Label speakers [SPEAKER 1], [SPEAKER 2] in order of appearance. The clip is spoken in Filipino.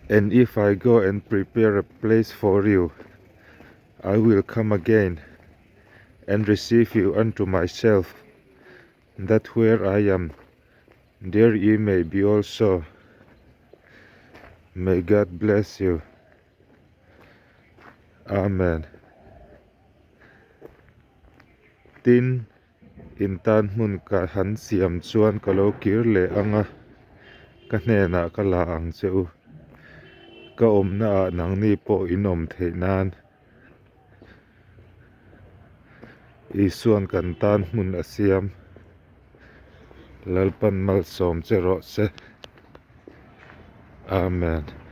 [SPEAKER 1] And if I go and prepare a place for you, I will come again and receive you unto myself, that where I am, there ye may be also. May God bless you. Amen. Tin in tan mun ka han siam chuan ka lo kir le anga ka hne na ka la ang cheu ka om na nang ni po in om the nan I suan kan tan mun asiam lalpan malsawm che rawh se. Amen.